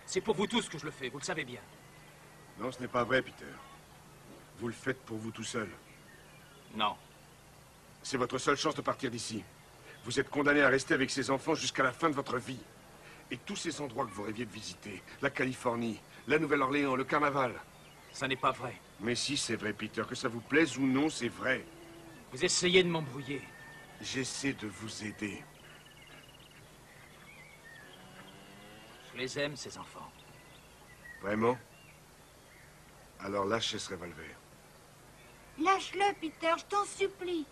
C'est pour vous tous que je le fais, vous le savez bien. Non, ce n'est pas vrai, Peter. Vous le faites pour vous tout seul. Non. C'est votre seule chance de partir d'ici. Vous êtes condamné à rester avec ces enfants jusqu'à la fin de votre vie. Et tous ces endroits que vous rêviez de visiter, la Californie, la Nouvelle-Orléans, le carnaval. Ça n'est pas vrai. Mais si, c'est vrai, Peter. Que ça vous plaise ou non, c'est vrai. Vous essayez de m'embrouiller. J'essaie de vous aider. Je les aime, ces enfants. Vraiment? Alors lâchez ce revolver. Lâche-le, Peter, je t'en supplie.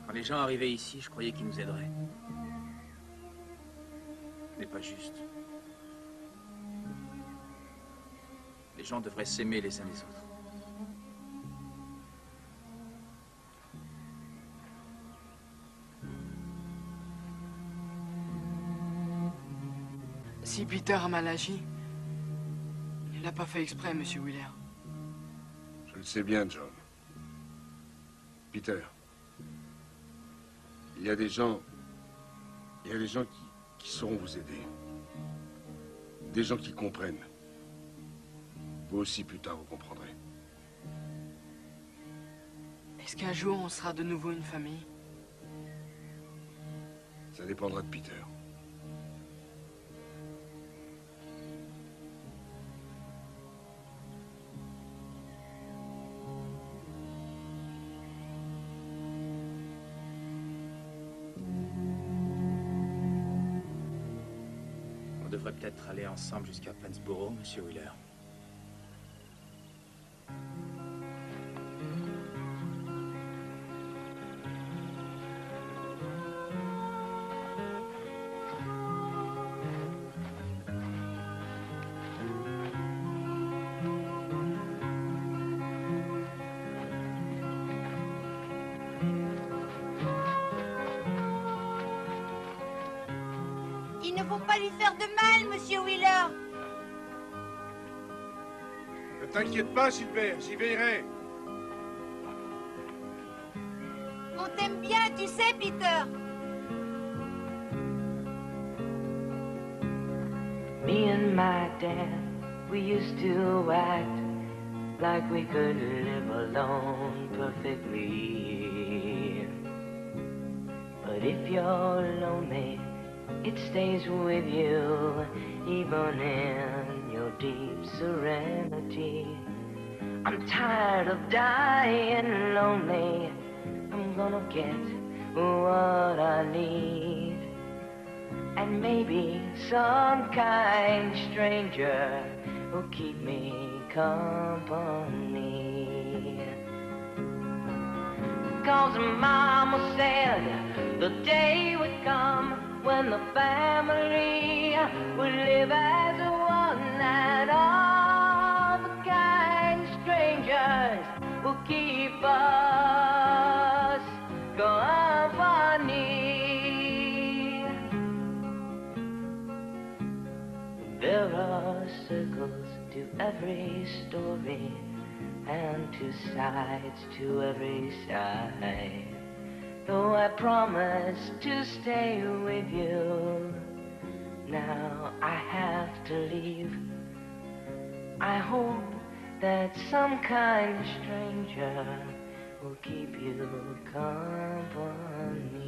Quand les gens arrivaient ici, je croyais qu'ils nous aideraient. Ce n'est pas juste. Les gens devraient s'aimer les uns les autres. Si Peter a mal agi, il l'a pas fait exprès, monsieur Wheeler. Je le sais bien, John. Peter. Il y a des gens qui sauront vous aider. Des gens qui comprennent. Vous aussi, plus tard, vous comprendrez. Est-ce qu'un jour, on sera de nouveau une famille? Ça dépendra de Peter. On devrait peut-être aller ensemble jusqu'à Pennsboro, monsieur Wheeler. Il ne faut pas lui faire de mal, monsieur Wheeler. Ne t'inquiète pas, Gilbert, j'y veillerai. On t'aime bien, tu sais, Peter. Me and my dad, we used to act like we could live alone perfectly. But if you're lonely, it stays with you, even in your deep serenity. I'm tired of dying lonely. I'm gonna get what I need. And maybe some kind stranger will keep me company. 'Cause Mama said the day would come when the family would live as one, and all the kind strangers will keep us company. There are circles to every story, and two sides to every side. Though I promised to stay with you, now I have to leave. I hope that some kind stranger will keep you company.